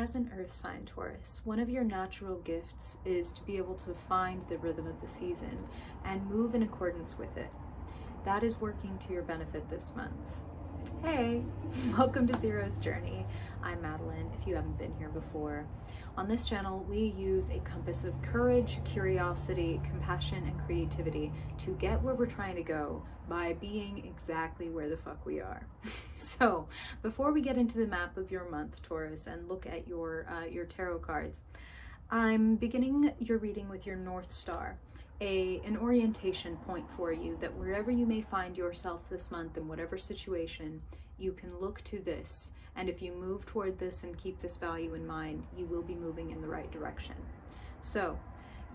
As an earth sign, Taurus, one of your natural gifts is to be able to find the rhythm of the season and move in accordance with it. That is working to your benefit this month. Hey, welcome to Zero's Journey. I'm Madeline, if you haven't been here before. On this channel, we use a compass of courage, curiosity, compassion, and creativity to get where we're trying to go by being exactly where the fuck we are. So, before we get into the map of your month, Taurus, and look at your tarot cards, I'm beginning your reading with your North Star, an orientation point for you that wherever you may find yourself this month in whatever situation, you can look to this. And if you move toward this and keep this value in mind, you will be moving in the right direction. So,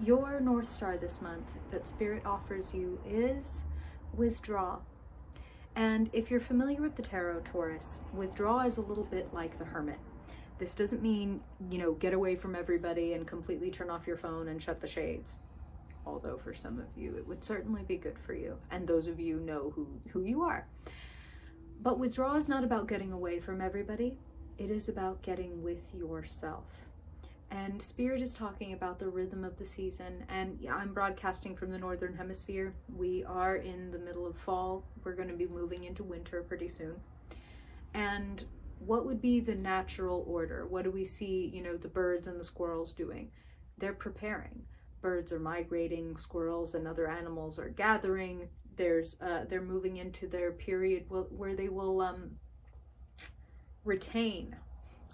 your North Star this month that Spirit offers you is withdraw. And if you're familiar with the tarot, Taurus, withdraw is a little bit like the Hermit. This doesn't mean, get away from everybody and completely turn off your phone and shut the shades. Although for some of you, it would certainly be good for you. And those of you know who you are. But withdraw is not about getting away from everybody. It is about getting with yourself. And Spirit is talking about the rhythm of the season. And I'm broadcasting from the Northern Hemisphere. We are in the middle of fall. We're going to be moving into winter pretty soon. And what would be the natural order? What do we see, the birds and the squirrels doing? They're preparing. Birds are migrating, squirrels and other animals are gathering. They're moving into their period where they will retain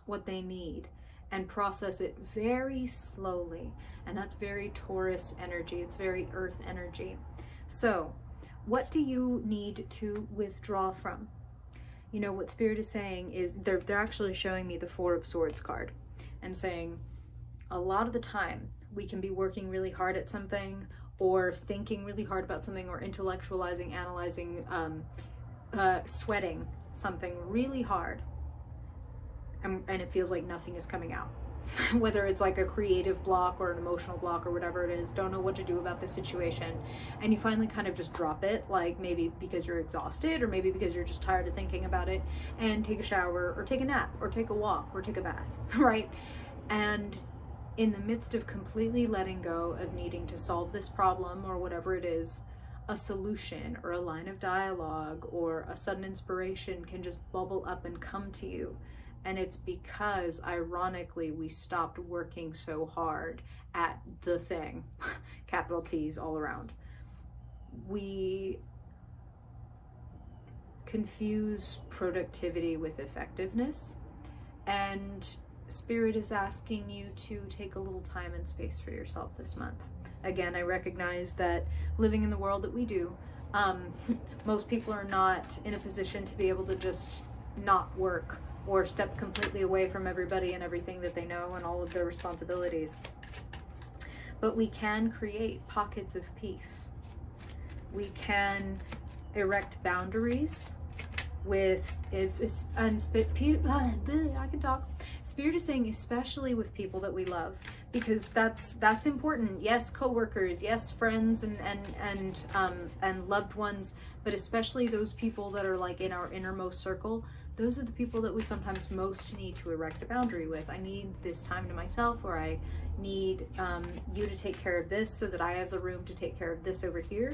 what they need and process it very slowly. And that's very Taurus energy. It's very earth energy. So what do you need to withdraw from? What Spirit is saying is they're actually showing me the Four of Swords card and saying a lot of the time we can be working really hard at something or thinking really hard about something or intellectualizing, analyzing, sweating something really hard. And it feels like nothing is coming out. Whether it's like a creative block or an emotional block or whatever it is, don't know what to do about the situation. And you finally kind of just drop it, like maybe because you're exhausted or maybe because you're just tired of thinking about it, and take a shower or take a nap or take a walk or take a bath, right? And in the midst of completely letting go of needing to solve this problem or whatever it is, a solution or a line of dialogue or a sudden inspiration can just bubble up and come to you. And it's because, ironically, we stopped working so hard at the thing, capital T's all around. We confuse productivity with effectiveness, and Spirit is asking you to take a little time and space for yourself this month. Again, I recognize that living in the world that we do, most people are not in a position to be able to just not work or step completely away from everybody and everything that they know and all of their responsibilities. But we can create pockets of peace. We can erect boundaries with I can talk. Spirit is saying especially with people that we love, because that's important. Yes, coworkers, yes, friends and loved ones, but especially those people that are like in our innermost circle. Those are the people that we sometimes most need to erect a boundary with. I need this time to myself, or I need you to take care of this so that I have the room to take care of this over here.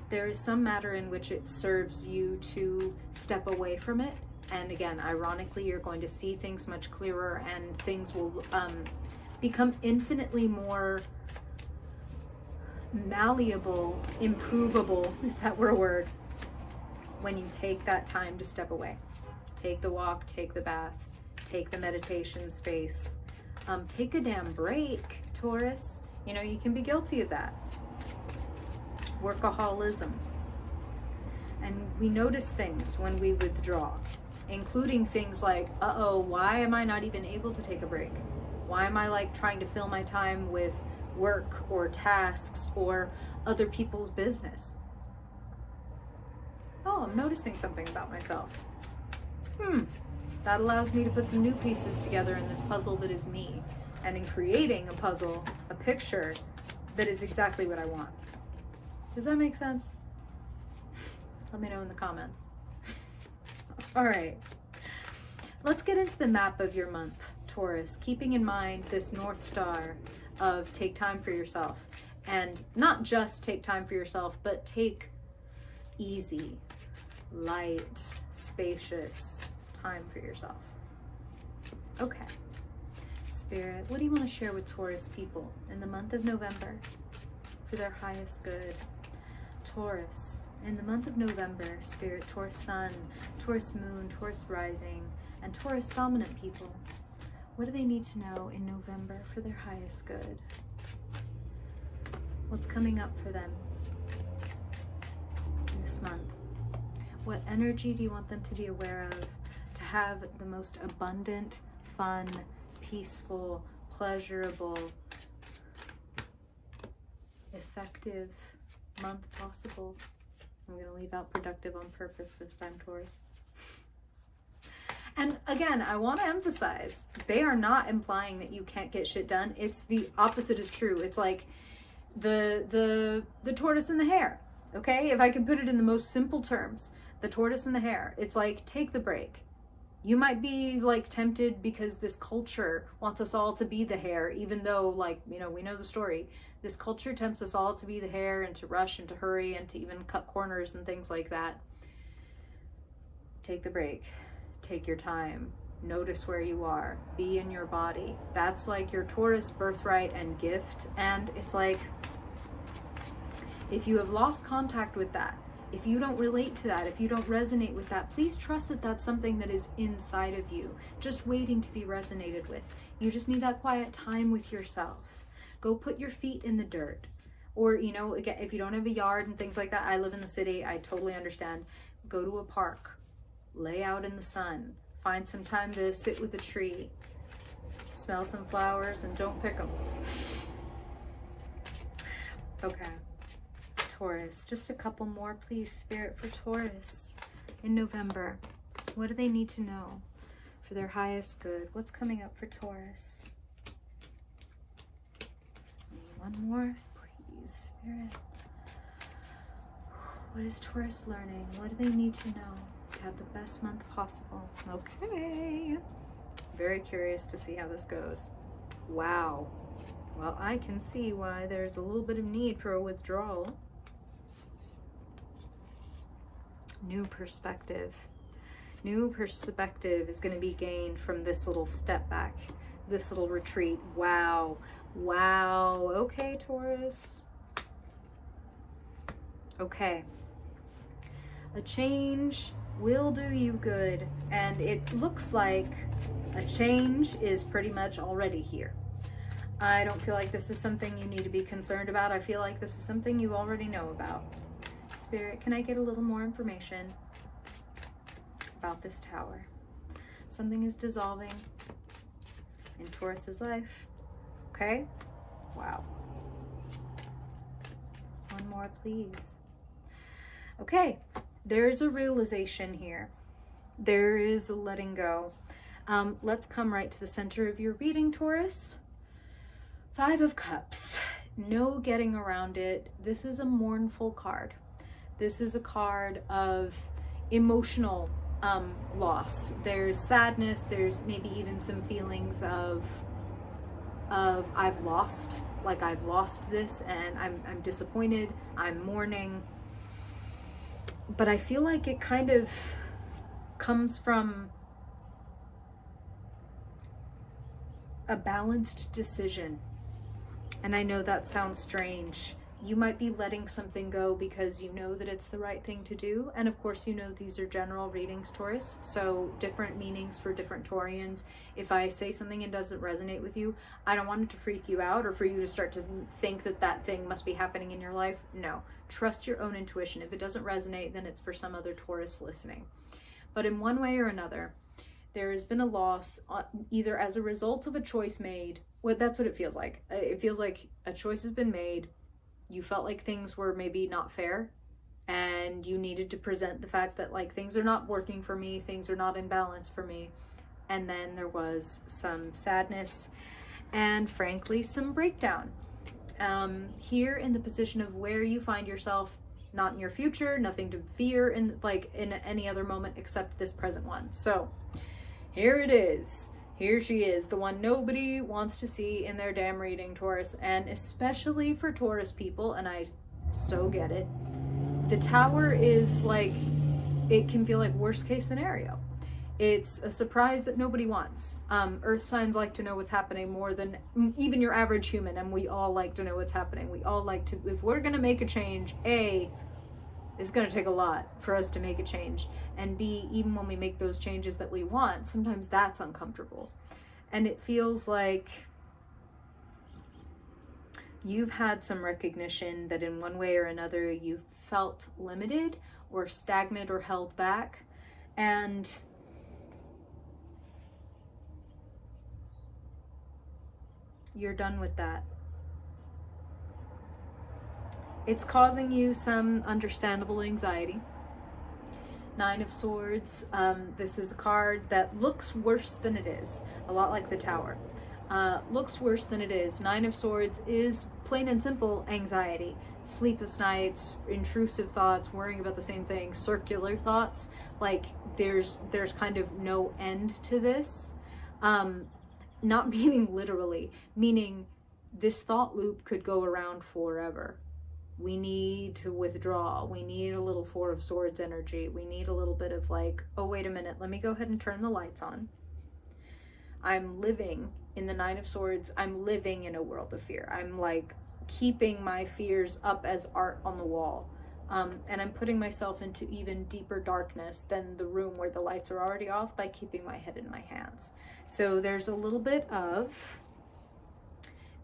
There is some matter in which it serves you to step away from it. And again, ironically, you're going to see things much clearer and things will become infinitely more malleable, improvable, if that were a word, when you take that time to step away. Take the walk, take the bath, take the meditation space, take a damn break, Taurus. You can be guilty of that. Workaholism. And we notice things when we withdraw, including things like, why am I not even able to take a break? Why am I trying to fill my time with work or tasks or other people's business? Oh, I'm noticing something about myself. That allows me to put some new pieces together in this puzzle that is me. And in creating a puzzle, a picture that is exactly what I want. Does that make sense? Let me know in the comments. All right. Let's get into the map of your month, Taurus, keeping in mind this North Star of take time for yourself. And not just take time for yourself, but take easy, light, spacious time for yourself. Okay. Spirit, what do you want to share with Taurus people in the month of November for their highest good? Taurus, in the month of November, Spirit, Taurus Sun, Taurus Moon, Taurus Rising, and Taurus Dominant people, what do they need to know in November for their highest good? What's coming up for them this month? What energy do you want them to be aware of to have the most abundant, fun, peaceful, pleasurable, effective month possible? I'm going to leave out productive on purpose this time, Taurus. And again, I want to emphasize, they are not implying that you can't get shit done. It's the opposite is true. It's like the tortoise and the hare. Okay? If I can put it in the most simple terms, the tortoise and the hare. It's like, take the break. You might be like tempted because this culture wants us all to be the hare, even though, like, you know, we know the story. This culture tempts us all to be the hare and to rush and to hurry and to even cut corners and things like that. Take the break. Take your time. Notice where you are. Be in your body. That's like your Taurus birthright and gift. And it's like, if you have lost contact with that, if you don't relate to that, if you don't resonate with that, please trust that that's something that is inside of you, just waiting to be resonated with. You just need that quiet time with yourself. Go put your feet in the dirt. Or, you know, again, if you don't have a yard and things like that, I live in the city, I totally understand. Go to a park, lay out in the sun, find some time to sit with a tree, smell some flowers, and don't pick them. Okay. Taurus, just a couple more, please, Spirit, for Taurus in November. What do they need to know for their highest good? What's coming up for Taurus? One more, please, Spirit. What is Taurus learning? What do they need to know to have the best month possible? Okay. Very curious to see how this goes. Wow. Well, I can see why there's a little bit of need for a withdrawal. New perspective. New perspective is going to be gained from this little step back, this little retreat. Wow. Wow. Okay, Taurus. Okay. A change will do you good, and it looks like a change is pretty much already here. I don't feel like this is something you need to be concerned about. I feel like this is something you already know about. Spirit, can I get a little more information about this tower? Something is dissolving in Taurus's life. Okay? Wow. One more, please. Okay. There's a realization here. There is a letting go. Let's come right to the center of your reading, Taurus. 5 of Cups. No getting around it. This is a mournful card. This is a card of emotional loss. There's sadness. There's maybe even some feelings of I've lost, like I've lost this, and I'm disappointed. I'm mourning. But I feel like it kind of comes from a balanced decision. And I know that sounds strange. You might be letting something go because you know that it's the right thing to do. And of course, you know, these are general readings, Taurus. So different meanings for different Taurians. If I say something and doesn't resonate with you, I don't want it to freak you out or for you to start to think that that thing must be happening in your life. No, trust your own intuition. If it doesn't resonate, then it's for some other Taurus listening. But in one way or another, there has been a loss either as a result of a choice made. Well, that's what it feels like. It feels like a choice has been made. You felt like things were maybe not fair and you needed to present the fact that like things are not working for me, things are not in balance for me. And then there was some sadness and frankly some breakdown. Here in the position of where you find yourself not in your future, nothing to fear in any other moment except this present one. So here it is. Here she is, the one nobody wants to see in their damn reading, Taurus, and especially for Taurus people, and I so get it. The Tower is like, it can feel like worst case scenario. It's a surprise that nobody wants. Earth signs like to know what's happening more than even your average human, and we all like to know what's happening. We all like to, if we're gonna make a change, A, it's gonna take a lot for us to make a change, and B, even when we make those changes that we want, sometimes that's uncomfortable. And it feels like you've had some recognition that in one way or another you've felt limited or stagnant or held back, and you're done with that. It's causing you some understandable anxiety. Nine of Swords, this is a card that looks worse than it is, a lot like the Tower. Looks worse than it is. Nine of Swords is plain and simple anxiety. Sleepless nights, intrusive thoughts, worrying about the same thing, circular thoughts. Like there's kind of no end to this. Not meaning literally, meaning this thought loop could go around forever. We need to withdraw. We need a little Four of Swords energy. We need a little bit of like, oh, wait a minute, let me go ahead and turn the lights on. I'm living in the Nine of Swords. I'm living in a world of fear. I'm like keeping my fears up as art on the wall. And I'm putting myself into even deeper darkness than the room where the lights are already off by keeping my head in my hands. So there's a little bit of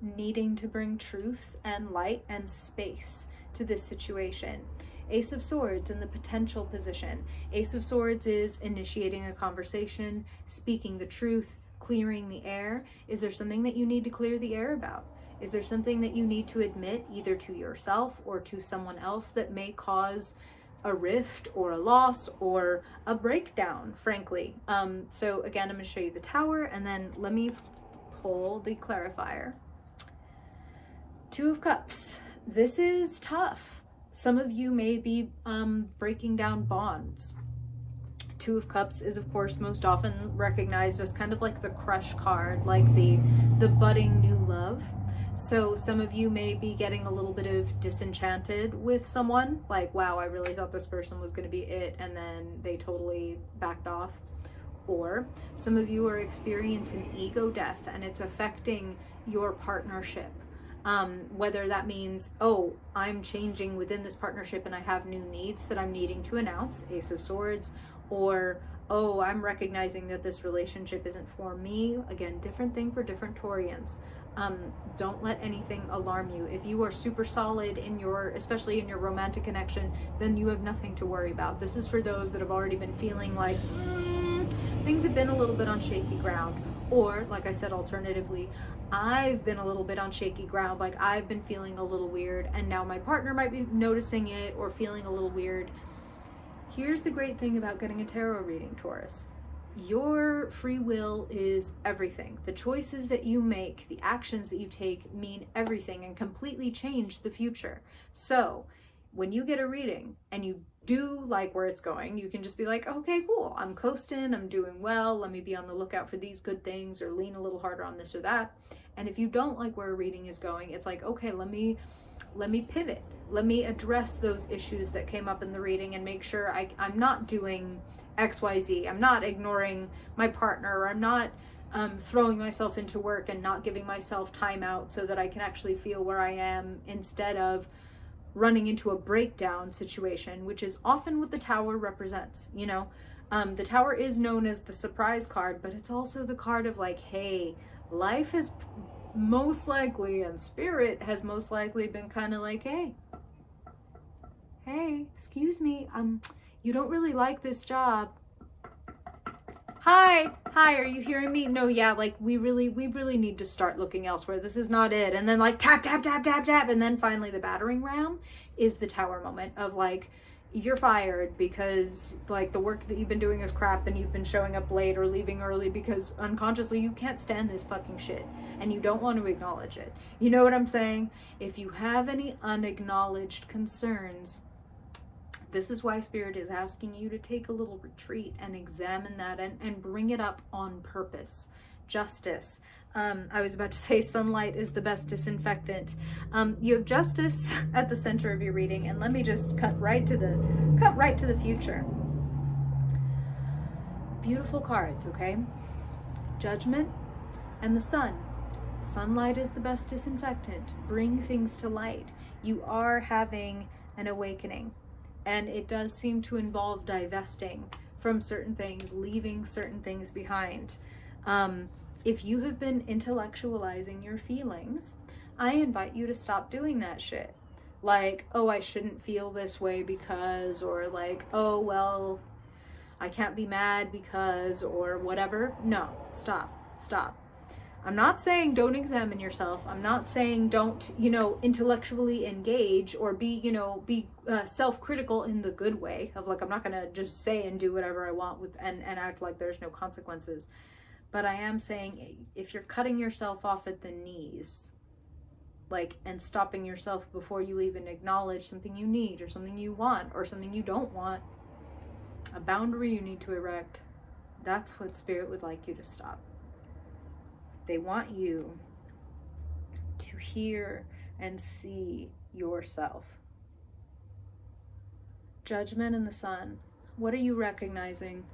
needing to bring truth and light and space to this situation. Ace of Swords in the potential position. Ace of Swords is initiating a conversation, speaking the truth, clearing the air. Is there something that you need to clear the air about? Is there something that you need to admit either to yourself or to someone else that may cause a rift or a loss or a breakdown, frankly? So again, I'm going to show you the Tower, and then let me pull the clarifier. Two of Cups. This is tough. Some of you may be breaking down bonds. Two of Cups is, of course, most often recognized as kind of like the crush card, like the budding new love. So some of you may be getting a little bit of disenchanted with someone, like, wow, I really thought this person was going to be it, and then they totally backed off. Or some of you are experiencing ego death, and it's affecting your partnership. Whether that means, oh, I'm changing within this partnership and I have new needs that I'm needing to announce, Ace of Swords, or, oh, I'm recognizing that this relationship isn't for me. Again, different thing for different Taurians. Don't let anything alarm you. If you are super solid in your, especially in your romantic connection, then you have nothing to worry about. This is for those that have already been feeling like things have been a little bit on shaky ground. Or, like I said, alternatively, I've been a little bit on shaky ground, like I've been feeling a little weird, and now my partner might be noticing it or feeling a little weird. Here's the great thing about getting a tarot reading, Taurus. Your free will is everything. The choices that you make, the actions that you take mean everything and completely change the future. So when you get a reading and you do like where it's going, you can just be like, okay, cool, I'm coasting, I'm doing well, let me be on the lookout for these good things, or lean a little harder on this or that. And if you don't like where a reading is going, it's like, okay, let me pivot. Let me address those issues that came up in the reading and make sure I'm not doing XYZ. I'm not ignoring my partner, or I'm not throwing myself into work and not giving myself time out so that I can actually feel where I am, instead of running into a breakdown situation, which is often what the Tower represents. You know, the Tower is known as the surprise card, but it's also the card of like, hey, life has most likely, and spirit has most likely been kind of like, hey, excuse me, you don't really like this job. Hi, are you hearing me? No, yeah, like we really need to start looking elsewhere. This is not it. And then like tap, and then finally the battering ram is the Tower moment of like, you're fired because like the work that you've been doing is crap, and you've been showing up late or leaving early because unconsciously you can't stand this fucking shit and you don't want to acknowledge it. You know what I'm saying? If you have any unacknowledged concerns, This is why Spirit is asking you to take a little retreat and examine that and bring it up on purpose. Justice. I was about to say sunlight is the best disinfectant. You have justice at the center of your reading, and let me just cut right to the future. Beautiful cards, okay? Judgment and the sun. Sunlight is the best disinfectant. Bring things to light. You are having an awakening, and it does seem to involve divesting from certain things, leaving certain things behind. If you have been intellectualizing your feelings, I invite you to stop doing that shit. Like, oh, I shouldn't feel this way because, or like, oh, well, I can't be mad because, or whatever. No, stop. I'm not saying don't examine yourself. I'm not saying don't, intellectually engage or be self-critical in the good way of like, I'm not going to just say and do whatever I want with and act like there's no consequences. But I am saying if you're cutting yourself off at the knees, like, and stopping yourself before you even acknowledge something you need or something you want or something you don't want, a boundary you need to erect, that's what Spirit would like you to stop. They want you to hear and see yourself. Judgment and the sun. What are you recognizing?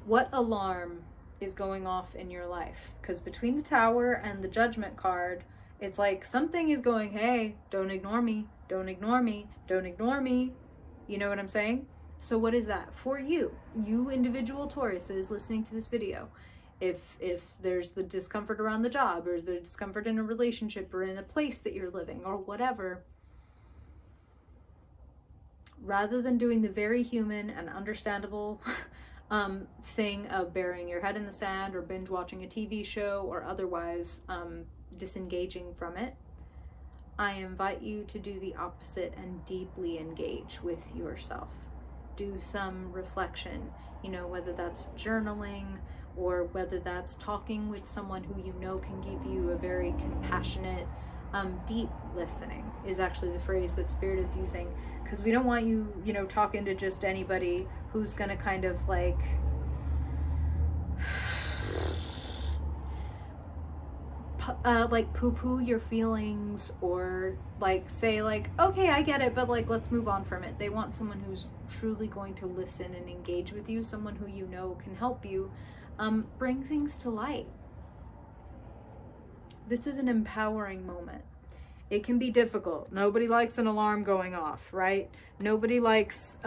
What alarm is going off in your life? Because between the Tower and the Judgment card, it's like something is going, hey, don't ignore me, don't ignore me, don't ignore me. You know what I'm saying? So what is that for you individual Taurus that is listening to this video? If there's the discomfort around the job, or the discomfort in a relationship, or in a place that you're living, or whatever, rather than doing the very human and understandable thing of burying your head in the sand or binge watching a TV show or otherwise disengaging from it, I invite you to do the opposite and deeply engage with yourself. Do some reflection, whether that's journaling or whether that's talking with someone who can give you a very compassionate, deep listening is actually the phrase that Spirit is using, because we don't want you, talking to just anybody who's going to kind of like poo-poo your feelings or like say like, okay, I get it, but like, let's move on from it. They want someone who's truly going to listen and engage with you, someone who can help you bring things to light. This is an empowering moment. It can be difficult. Nobody likes an alarm going off, right? Nobody likes,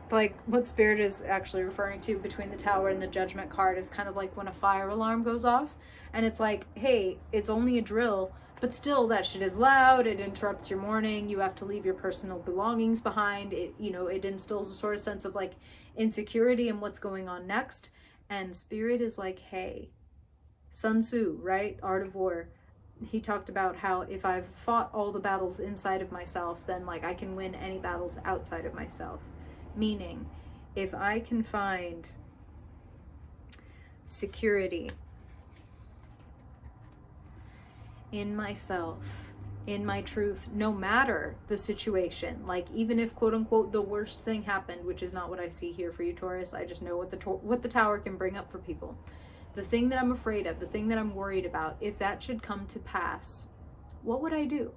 like what Spirit is actually referring to between the Tower and the Judgment card is kind of like when a fire alarm goes off and it's like, hey, it's only a drill, but still that shit is loud. It interrupts your morning. You have to leave your personal belongings behind. It, it instills a sort of sense of like insecurity and what's going on next. And Spirit is like, hey, Sun Tzu, right? Art of War. He talked about how if I've fought all the battles inside of myself, then like I can win any battles outside of myself. Meaning, if I can find security in myself, in my truth, no matter the situation, like even if quote unquote the worst thing happened, which is not what I see here for you, Taurus. I just know what the Tower can bring up for people. The thing that I'm afraid of, the thing that I'm worried about, if that should come to pass, what would I do?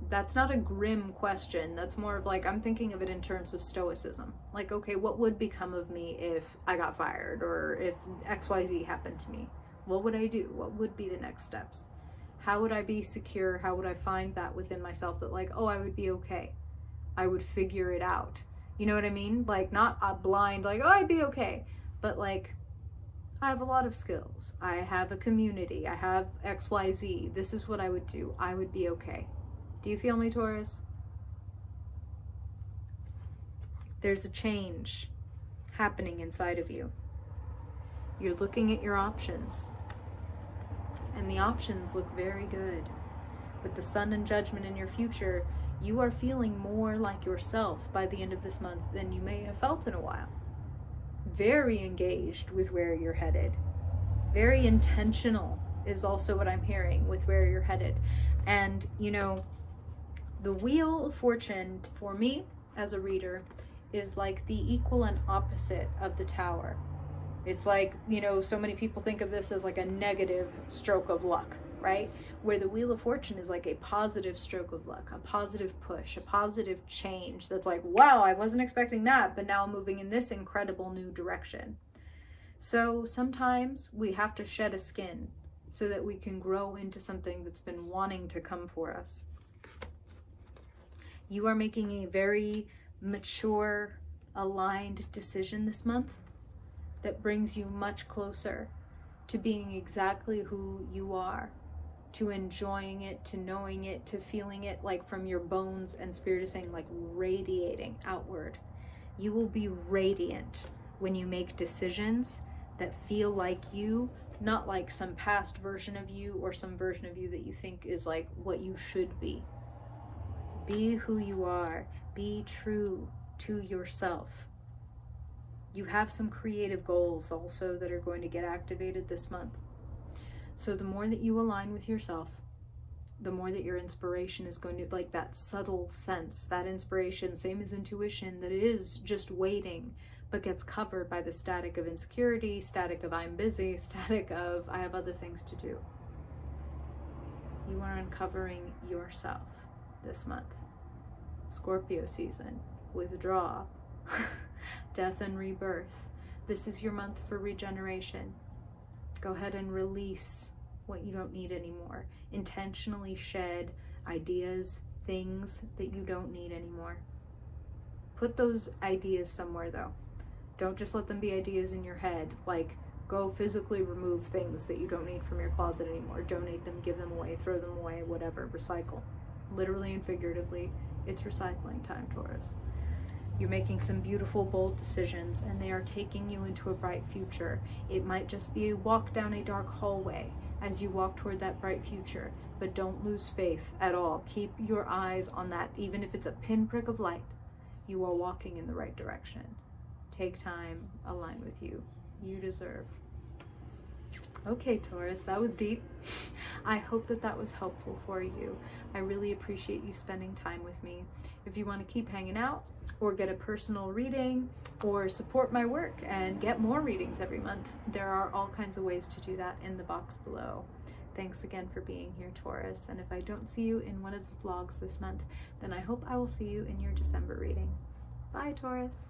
That's not a grim question. That's more of like, I'm thinking of it in terms of stoicism. Like, okay, what would become of me if I got fired or if XYZ happened to me? What would I do? What would be the next steps? How would I be secure? How would I find that within myself that like, oh, I would be okay. I would figure it out. You know what I mean? Like not a blind, like, oh, I'd be okay. But like, I have a lot of skills. I have a community. I have XYZ. This is what I would do. I would be okay. Do you feel me, Taurus? There's a change happening inside of you. You're looking at your options. And the options look very good. With the Sun and Judgment in your future, you are feeling more like yourself by the end of this month than you may have felt in a while. Very engaged with where you're headed. Very intentional is also what I'm hearing with where you're headed. And, The Wheel of Fortune, for me as a reader, is like the equal and opposite of the Tower. It's like, you know, so many people think of this as like a negative stroke of luck, right? Where the Wheel of Fortune is like a positive stroke of luck, a positive push, a positive change that's like, wow, I wasn't expecting that, but now I'm moving in this incredible new direction. So sometimes we have to shed a skin so that we can grow into something that's been wanting to come for us. You are making a very mature, aligned decision this month that brings you much closer to being exactly who you are, to enjoying it, to knowing it, to feeling it like from your bones, and Spirit is saying like radiating outward. You will be radiant when you make decisions that feel like you, not like some past version of you or some version of you that you think is like what you should be. Be who you are. Be true to yourself. You have some creative goals also that are going to get activated this month. So the more that you align with yourself, the more that your inspiration is going to, like that subtle sense, that inspiration, same as intuition, that is just waiting, but gets covered by the static of insecurity, static of I'm busy, static of I have other things to do. You are uncovering yourself this month. Scorpio season, withdraw, death and rebirth. This is your month for regeneration. Go ahead and release what you don't need anymore. Intentionally shed ideas, things that you don't need anymore. Put those ideas somewhere though. Don't just let them be ideas in your head. Like, go physically remove things that you don't need from your closet anymore. Donate them, give them away, throw them away, whatever. Recycle. Literally and figuratively, it's recycling time, Taurus. You're making some beautiful, bold decisions, and they are taking you into a bright future. It might just be a walk down a dark hallway as you walk toward that bright future, but don't lose faith at all. Keep your eyes on that, even if it's a pinprick of light. You are walking in the right direction. Take time, align with you. You deserve. Okay, Taurus, that was deep. I hope that that was helpful for you. I really appreciate you spending time with me. If you want to keep hanging out or get a personal reading or support my work and get more readings every month, there are all kinds of ways to do that in the box below. Thanks again for being here, Taurus. And if I don't see you in one of the vlogs this month, then I hope I will see you in your December reading. Bye, Taurus.